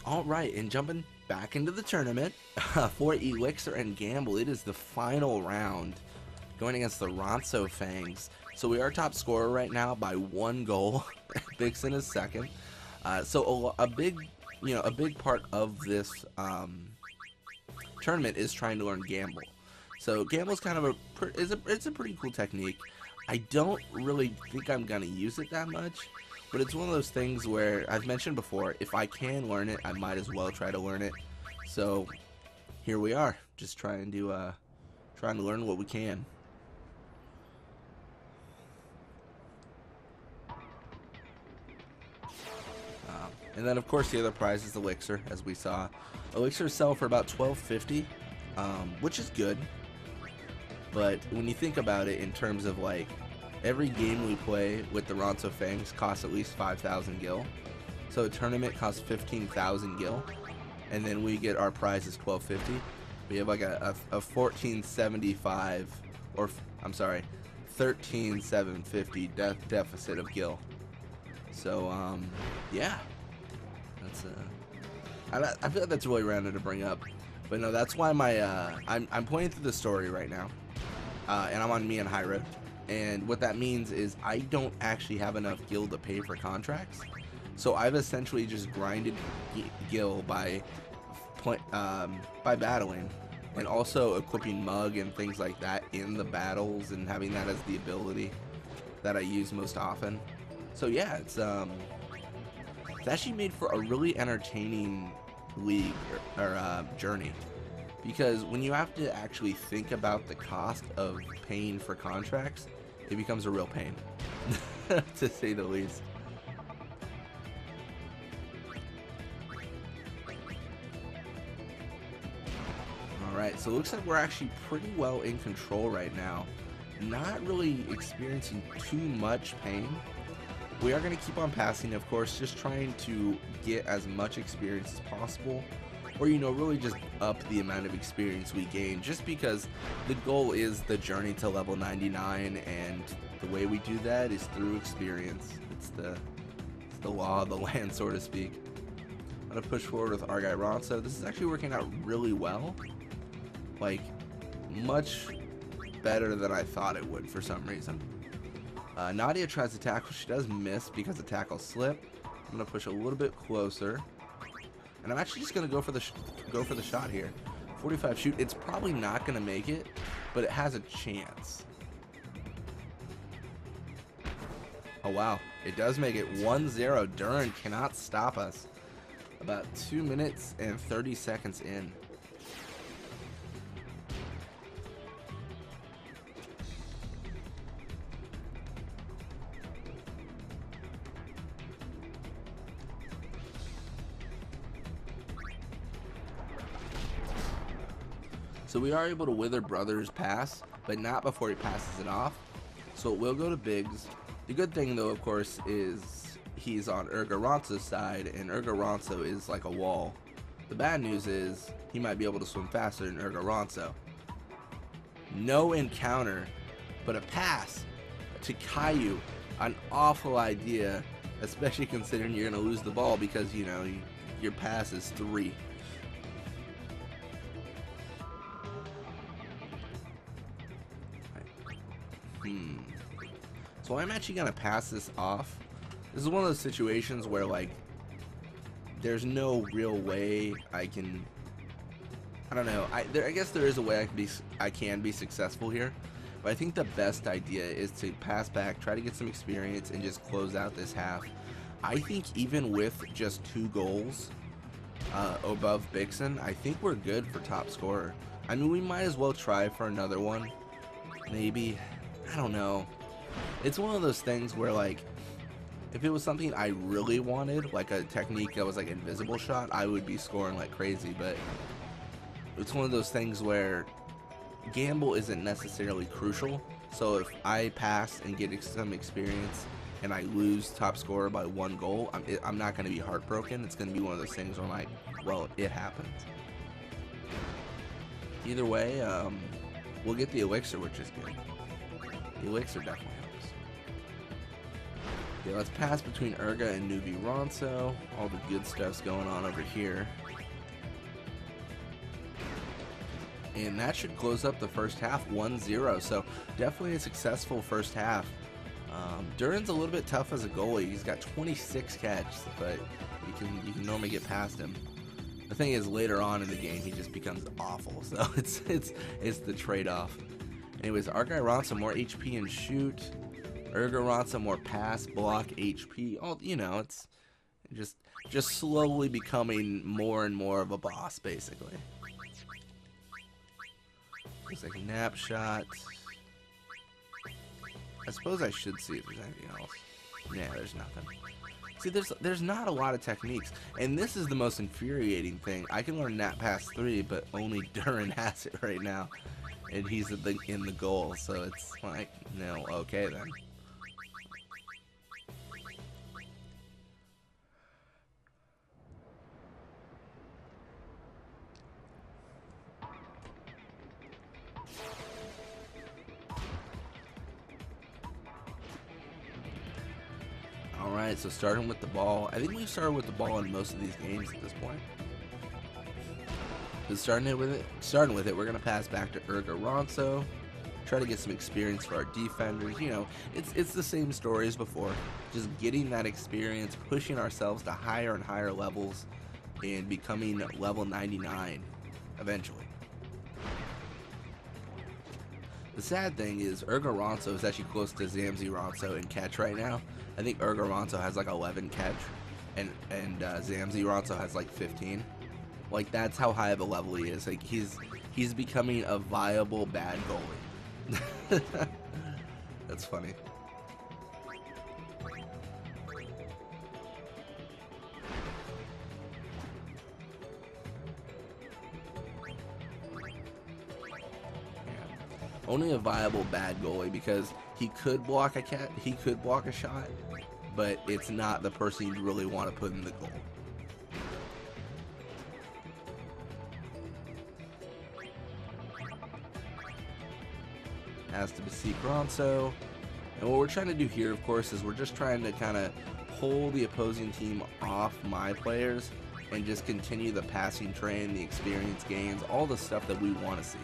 Alright, and jumping back into the tournament for Elixir and Gamble, it is the final round going against the Ronso Fangs. So we are top scorer right now by 1 goal. Vixen is second. So a big part of this tournament is trying to learn Gamble. So Gamble's kind of it's a pretty cool technique. I don't really think I'm gonna use it that much, but it's one of those things where I've mentioned before, if I can learn it, I might as well try to learn it. So here we are, just trying to learn what we can. And then of course the other prize is Elixir, as we saw. Elixir sell for about $12.50, which is good. But when you think about it in terms of like every game we play with the Ronso Fangs costs at least 5,000 gil. So a tournament costs 15,000 gil, and then we get our prize is 12.50. We have like a 1475, or I'm sorry, 13,750 deficit of gil. So yeah, that's I feel like that's really random to bring up, but no, that's why my I'm playing through the story right now, and I'm on me and Hyra. And what that means is I don't actually have enough gil to pay for contracts. So I've essentially just grinded gil by battling, and also equipping mug and things like that in the battles, and having that as the ability that I use most often. So yeah, it's actually made for a really entertaining league or journey. Because when you have to actually think about the cost of paying for contracts, it becomes a real pain, to say the least. Alright, so it looks like we're actually pretty well in control right now. Not really experiencing too much pain. We are going to keep on passing, of course, just trying to get as much experience as possible. Or, you know, really just up the amount of experience we gain, just because the goal is the journey to level 99, and the way we do that is through experience. It's the law of the land, so to speak. I'm going to push forward with our guy Ronso. This is actually working out really well. Like, much better than I thought it would for some reason. Nadia tries to tackle. She does miss because the tackle slipped. I'm going to push a little bit closer. And I'm actually just going to go for the shot here. 45 shoot. It's probably not going to make it, but it has a chance. Oh, wow. It does make it 1-0. Duran cannot stop us. About 2 minutes and 30 seconds in. So we are able to wither Brother's pass, but not before he passes it off. So it will go to Biggs. The good thing though, of course, is he's on Ronso's side, and Ronso is like a wall. The bad news is he might be able to swim faster than Ronso. No encounter, but a pass to Caillou. An awful idea, especially considering you're going to lose the ball because, you know, your pass is 3. So I'm actually going to pass this off. This is one of those situations where, like, there's no real way I can... I don't know. I guess there is a way I can be successful here. But I think the best idea is to pass back, try to get some experience, and just close out this half. I think even with just 2 goals above Bixen, I think we're good for top scorer. I mean, we might as well try for another one. Maybe. I don't know. It's one of those things where, like, if it was something I really wanted, like a technique that was like invisible shot, I would be scoring like crazy. But it's one of those things where Gamble isn't necessarily crucial. So if I pass and get some experience and I lose top scorer by 1 goal, I'm not going to be heartbroken. It's going to be one of those things where I'm like, well, it happens. Either way, we'll get the elixir, which is good. The elixir definitely helps. Okay, let's pass between Urga and newbie Ronso. All the good stuff's going on over here. And that should close up the first half 1-0. So definitely a successful first half. Duran's a little bit tough as a goalie. He's got 26 catches, but you can normally get past him. The thing is, later on in the game, he just becomes awful. So it's the trade-off. Anyways, our guy Ronso more HP and shoot. Urga Ronso more pass, block, HP. All it's just slowly becoming more and more of a boss, basically. Looks like nap shot. I suppose I should see if there's anything else. Yeah, there's nothing. See, there's not a lot of techniques, and this is the most infuriating thing. I can learn Nat Pass 3, but only Duran has it right now, and he's in the goal. So it's like, no, okay then. Alright, so starting with the ball. I think we've started with the ball in most of these games at this point. But starting with it, we're going to pass back to Urga Ronso. Try to get some experience for our defenders. It's the same story as before. Just getting that experience, pushing ourselves to higher and higher levels, and becoming level 99 eventually. The sad thing is Urga Ronso is actually close to Zamzi Ronso in catch right now. I think Urga Ronso has like 11 catch, and Zamzi Ronso has like 15. Like, that's how high of a level he is. Like, he's becoming a viable bad goalie. That's funny. Only a viable bad goalie, because he could block a shot, but it's not the person you really want to put in the goal. Has to beseech Ronso. And what we're trying to do here, of course, is we're just trying to kind of pull the opposing team off my players and just continue the passing train, the experience gains, all the stuff that we want to see.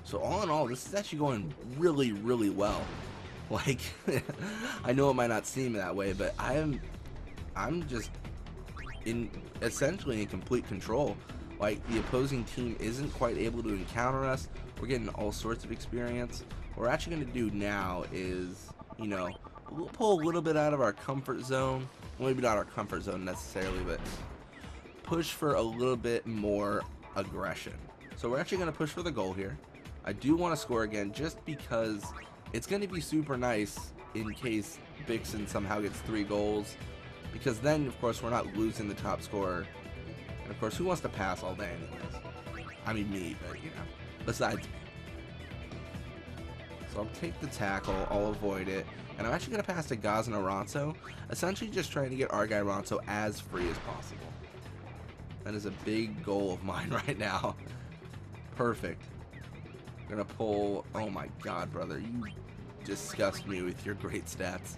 So all in all, this is actually going really, really well. Like, I know it might not seem that way, but I'm just essentially in complete control. Like, the opposing team isn't quite able to encounter us. We're getting all sorts of experience. What we're actually going to do now is, we'll pull a little bit out of our comfort zone. Well, maybe not our comfort zone necessarily, but push for a little bit more aggression. So we're actually going to push for the goal here. I do want to score again, just because it's going to be super nice in case Bixen somehow gets 3 goals, because then, of course, we're not losing the top scorer. And, of course, who wants to pass all day anyways? I mean, me, but, besides me. So I'll take the tackle, I'll avoid it, and I'm actually going to pass to Gazna Ronso, essentially just trying to get our guy Ronso as free as possible. That is a big goal of mine right now. Perfect. Gonna pull. Oh my god, brother, you disgust me with your great stats.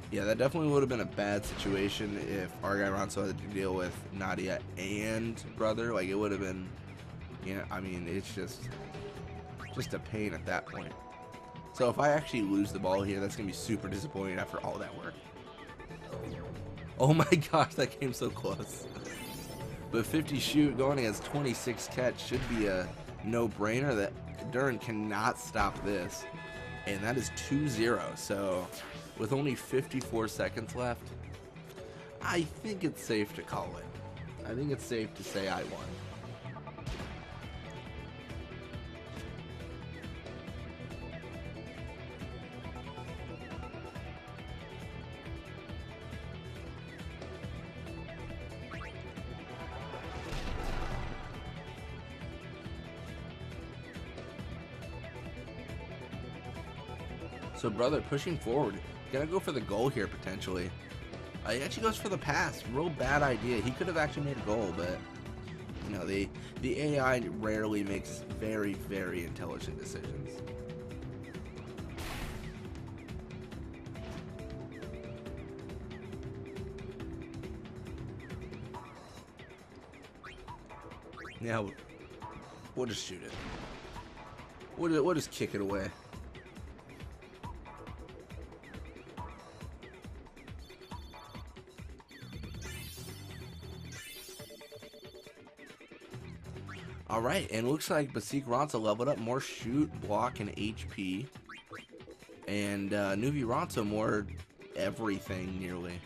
Yeah, that definitely would have been a bad situation if our guy Ronso had to deal with Nadia and brother. Like, it would have been, I mean, it's just a pain at that point. So if I actually lose the ball here, that's gonna be super disappointing after all that work. Oh my gosh, that came so close. But 50 shoot going against 26 catch should be a no-brainer. That Duran cannot stop this. And that is 2-0. So with only 54 seconds left, I think it's safe to call it. I think it's safe to say I won. So brother pushing forward, gonna go for the goal here potentially. He actually goes for the pass. Real bad idea. He could have actually made a goal, but you know the AI rarely makes very, very intelligent decisions. Now we'll just shoot it. We'll just kick it away. Alright, and it looks like Basik Ronso leveled up more shoot, block, and HP. And Nuvi Ronso more everything, nearly.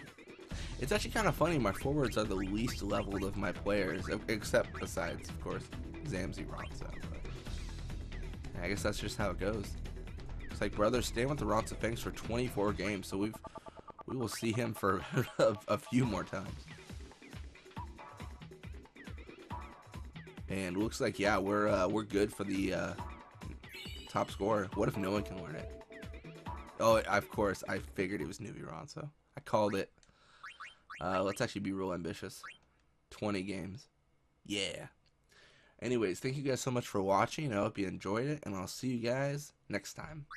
It's actually kind of funny, my forwards are the least leveled of my players, except besides, of course, Zamzi Ronso. But I guess that's just how it goes. It's like brothers staying with the Ronso Fangs for 24 games, so we will see him for a few more times. And looks like, yeah, we're good for the top scorer. What if no one can learn it? Oh, of course, I figured it was Nuvi Ronso. I called it. Let's actually be real ambitious. 20 games. Yeah. Anyways, thank you guys so much for watching. I hope you enjoyed it, and I'll see you guys next time.